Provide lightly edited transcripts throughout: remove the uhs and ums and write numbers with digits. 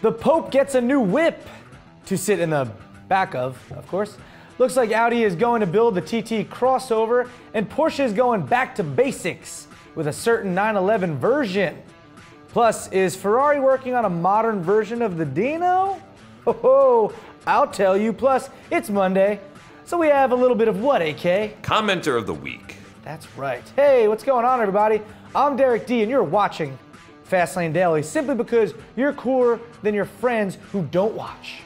The Pope gets a new whip to sit in the back of course. Looks like Audi is going to build the TT crossover, and Porsche is going back to basics with a certain 911 version. Plus, is Ferrari working on a modern version of the Dino? Oh, I'll tell you. Plus, it's Monday, so we have a little bit of what, AK? Commenter of the week. That's right. Hey, what's going on, everybody? I'm Derek D, and you're watching Fastlane Daily simply because you're cooler than your friends who don't watch.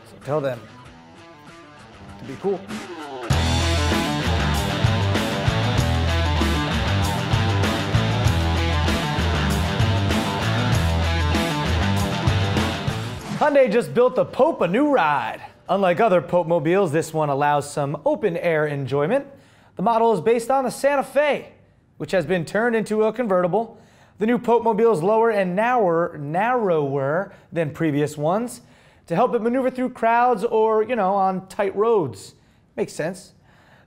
So tell them to be cool. Hyundai just built the Pope a new ride. Unlike other Popemobiles, this one allows some open-air enjoyment. The model is based on the Santa Fe, which has been turned into a convertible. The new Popemobile is lower and narrower than previous ones to help it maneuver through crowds or, on tight roads. Makes sense.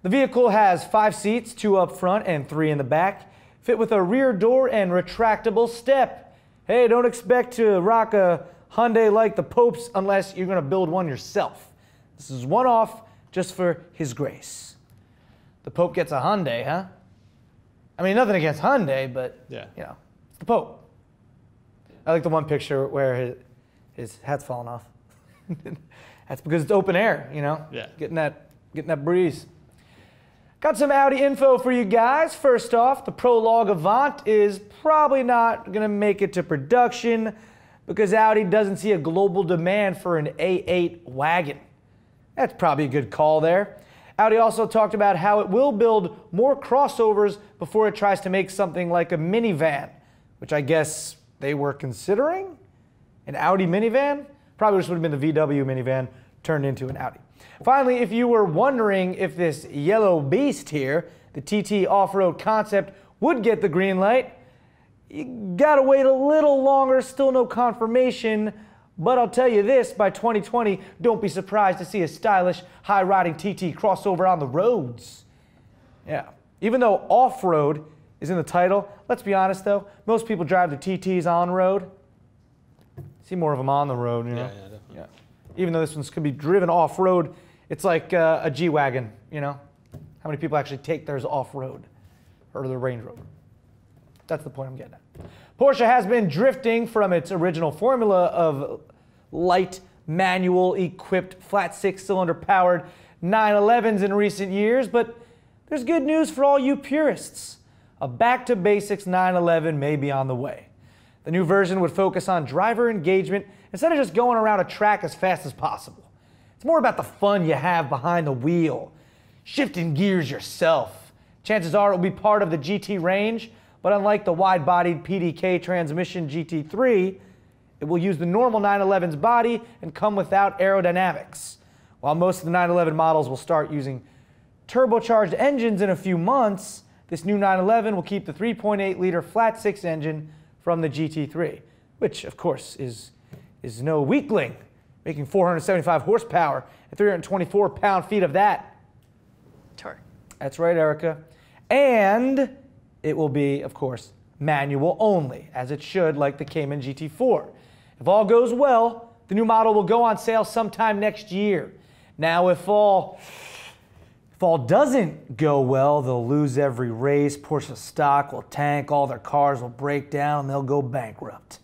The vehicle has 5 seats, 2 up front and 3 in the back, fit with a rear door and retractable step. Hey, don't expect to rock a Hyundai like the Pope's unless you're going to build one yourself. This is one-off just for his grace. The Pope gets a Hyundai, huh? I mean, nothing against Hyundai, but, it's the Pope. I like the one picture where his hat's falling off. That's because it's open air, Yeah. Getting that breeze. Got some Audi info for you guys. First off, the Prologue Avant is probably not going to make it to production because Audi doesn't see a global demand for an A8 wagon. That's probably a good call there. Audi also talked about how it will build more crossovers before it tries to make something like a minivan, which I guess they were considering. An Audi minivan? Probably just would have been the VW minivan turned into an Audi. Finally, if you were wondering if this yellow beast here, the TT off-road concept, would get the green light, you gotta wait a little longer, still no confirmation, but I'll tell you this, by 2020, don't be surprised to see a stylish, high-riding TT crossover on the roads. Yeah, even though off-road is in the title, let's be honest though, most people drive their TTs on-road. See more of them on the road, Yeah, definitely. Yeah. Even though this one's could be driven off-road, it's like a G-Wagon, How many people actually take theirs off-road? Or the Range Rover? That's the point I'm getting at. Porsche has been drifting from its original formula of light, manual-equipped, flat 6-cylinder powered 911s in recent years, but there's good news for all you purists. A back-to-basics 911 may be on the way. The new version would focus on driver engagement instead of just going around a track as fast as possible. It's more about the fun you have behind the wheel, shifting gears yourself. Chances are it will be part of the GT range, but unlike the wide-bodied PDK transmission GT3, it will use the normal 911's body and come without aerodynamics. While most of the 911 models will start using turbocharged engines in a few months, this new 911 will keep the 3.8-liter flat-6 engine from the GT3, which, of course, is no weakling, making 475 horsepower and 324 pound-feet of that torque. That's right, Erica. And it will be, of course, manual only, as it should, like the Cayman GT4. If all goes well, the new model will go on sale sometime next year. Now, if all doesn't go well, they'll lose every race, Porsche stock will tank, all their cars will break down, and they'll go bankrupt.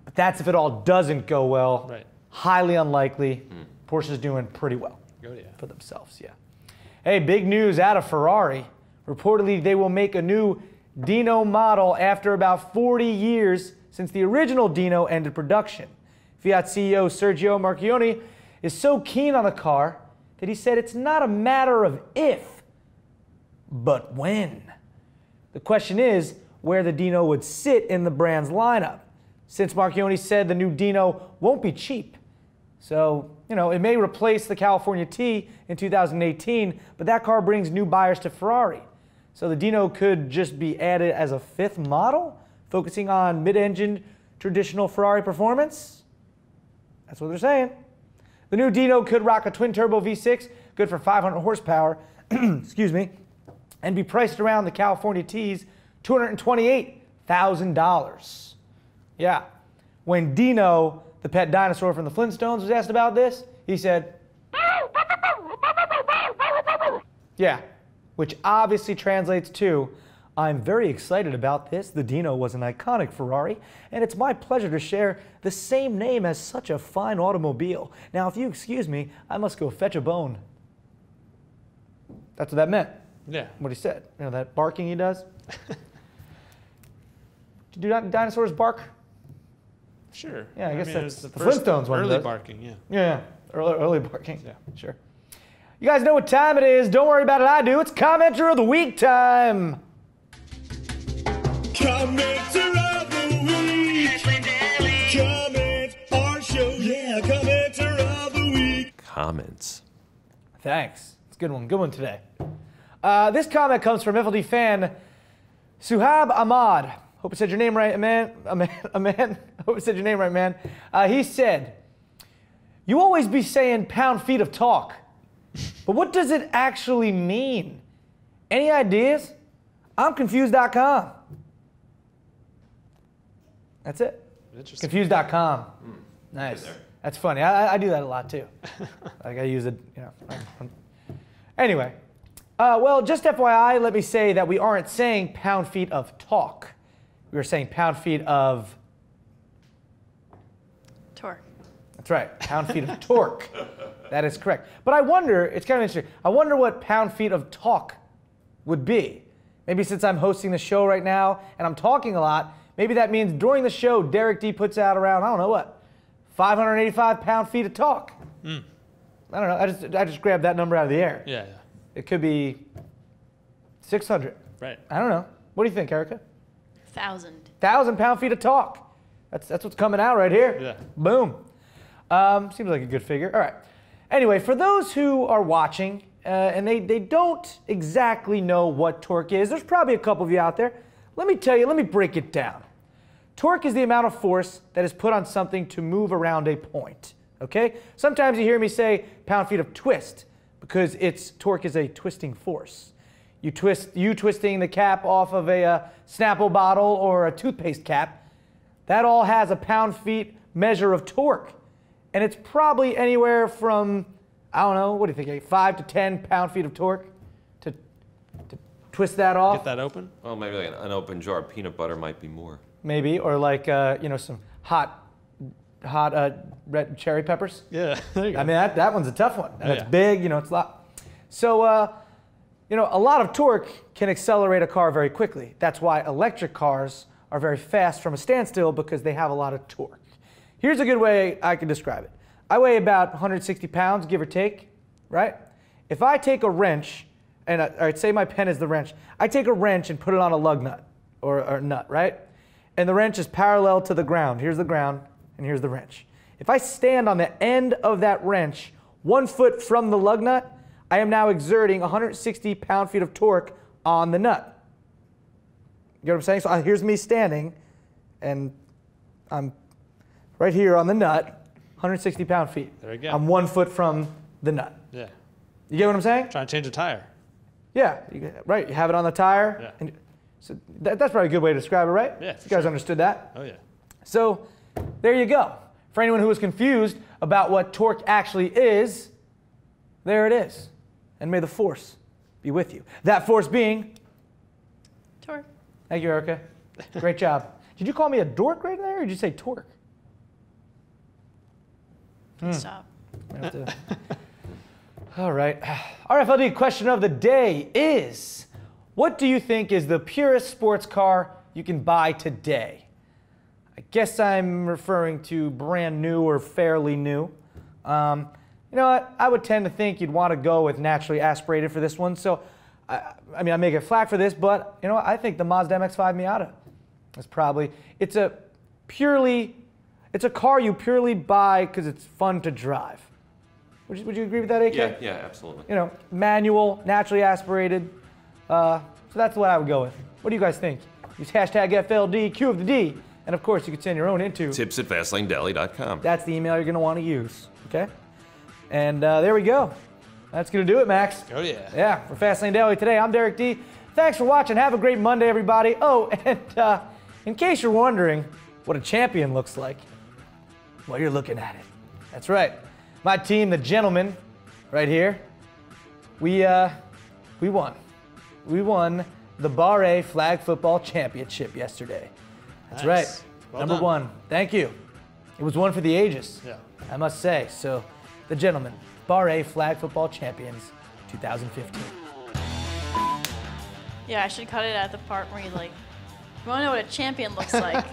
But that's if it all doesn't go well. Right. Highly unlikely. Porsche's doing pretty well for themselves, Hey, big news out of Ferrari. Reportedly, they will make a new Dino model after about 40 years since the original Dino ended production. Fiat CEO Sergio Marchionne is so keen on the car that he said it's not a matter of if, but when. The question is where the Dino would sit in the brand's lineup, since Marchionne said the new Dino won't be cheap. So, it may replace the California T in 2018, but that car brings new buyers to Ferrari. So the Dino could just be added as a 5th model, focusing on mid-engine traditional Ferrari performance. That's what they're saying. The new Dino could rock a twin-turbo V6, good for 500 horsepower, excuse me, and be priced around the California T's $228,000. Yeah. when Dino, the pet dinosaur from the Flintstones, was asked about this, he said, yeah, which obviously translates to, I'm very excited about this. The Dino was an iconic Ferrari, and it's my pleasure to share the same name as such a fine automobile. Now, if you excuse me, I must go fetch a bone. That's what that meant. Yeah. What he said. You know, that barking he does? Do dinosaurs bark? Sure. Yeah, I guess mean, that's the the first Flintstones one. early barking, yeah. Yeah, early barking. Yeah. Sure. You guys know what time it is. Don't worry about it, I do. It's Commenter of the Week time. Commenter of the Week. Comment our show. Yeah, Commenter of the Week. Comments. Thanks. It's a good one. Good one today. This comment comes from FLD fan Suhab Ahmad. Hope I said your name right, man. Hope I said your name right, man. He said, you always be saying pound feet of talk, but what does it actually mean? Any ideas? I'm confused.com. That's it. Interesting. Confused.com. Nice. That's funny. I do that a lot too. Like I use it, you know. Anyway. Well, just FYI, let me say that we aren't saying pound feet of talk. We were saying pound feet of... Torque. That's right. Pound feet of torque. That is correct. But I wonder, it's kind of interesting, I wonder what pound feet of talk would be. Maybe since I'm hosting the show right now and I'm talking a lot, maybe that means during the show, Derek D puts out around, I don't know what, 585 pound feet of talk. I don't know. I just grabbed that number out of the air. Yeah. It could be 600. Right. I don't know. What do you think, Erica? 1,000. 1,000 pound feet of talk. That's what's coming out right here. Yeah. Boom. Seems like a good figure. All right. Anyway, for those who are watching and they don't exactly know what torque is, there's probably a couple of you out there. Let me tell you, let me break it down. Torque is the amount of force that is put on something to move around a point. Okay? Sometimes you hear me say pound feet of twist because torque is a twisting force. You twisting the cap off of a Snapple bottle or a toothpaste cap, that all has a pound feet measure of torque. And it's probably anywhere from, I don't know, what do you think, 5 to 10 pound feet of torque to twist that off? Get that open? Well, maybe like an open jar of peanut butter might be more. Maybe, or like, you know, some hot red cherry peppers. Yeah, there you go. I mean, that one's a tough one. And Oh, it's yeah. big, you know, it's a lot. So, you know, a lot of torque can accelerate a car very quickly. That's why electric cars are very fast from a standstill because they have a lot of torque. Here's a good way I can describe it. I weigh about 160 pounds, give or take, right? If I take a wrench, and I'd say my pen is the wrench, I take a wrench and put it on a lug nut, or nut, right? And the wrench is parallel to the ground. Here's the ground, and here's the wrench. If I stand on the end of that wrench, 1 foot from the lug nut, I am now exerting 160 pound-feet of torque on the nut. You know what I'm saying? So here's me standing, and I'm right here on the nut, 160 pound-feet. There you go. I'm 1 foot from the nut. Yeah. You get what I'm saying? Trying to change a tire. Yeah, right. You have it on the tire. Yeah. And so that's probably a good way to describe it, right? Yeah, You guys understood that? Oh, yeah. So there you go. For anyone who was confused about what torque actually is, there it is. And may the force be with you. That force being... Torque. Thank you, Erica. Great job. Did you call me a dork right there, or did you say torque? Stop. All right. RFLD question of the day is, what do you think is the purest sports car you can buy today? I guess I'm referring to brand new or fairly new. You know what? I would tend to think you'd want to go with naturally aspirated for this one. So, I mean, I may get flack for this, but you know what? I think the Mazda MX-5 Miata is probably, it's a car you purely buy because it's fun to drive. Would you agree with that, AK? Yeah, absolutely. You know, manual, naturally aspirated. So that's what I would go with. What do you guys think? Use hashtag FLD, Q of the D. And of course, you can send your own into Tips at FastlaneDeli.com. That's the email you're going to want to use. Okay? And there we go. That's going to do it, Max. Oh, yeah. Yeah, for Fastlane Daily today, I'm Derek D. Thanks for watching. Have a great Monday, everybody. Oh, and in case you're wondering what a champion looks like, while you're looking at it. That's right. My team, the gentlemen, right here, we won. We won the Bar A Flag Football Championship yesterday. That's Nice. right. Well Number done. 1. Thank you. It was one for the ages. Yeah. I must say. So, the gentlemen, Bar A Flag Football Champions 2015. Yeah, I should cut it at the part where you like, you want to know what a champion looks like.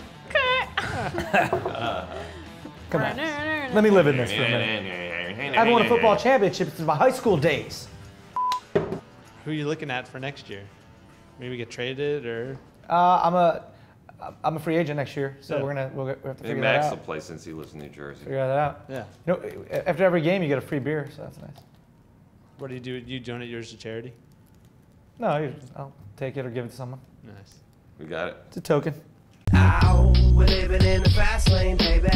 Come on. Let me live in this for a minute. I've won a football championship since my high school days. Who are you looking at for next year? Maybe get traded or? I'm a free agent next year, so Yeah. we'll have to Maybe figure that Max will out. play since he lives in New Jersey. Figure that out. Yeah. You know, after every game, you get a free beer, so that's nice. What do? You donate yours to charity? No, I'll take it or give it to someone. Nice. We got it. It's a token. Ow, we're living in the fast lane, baby.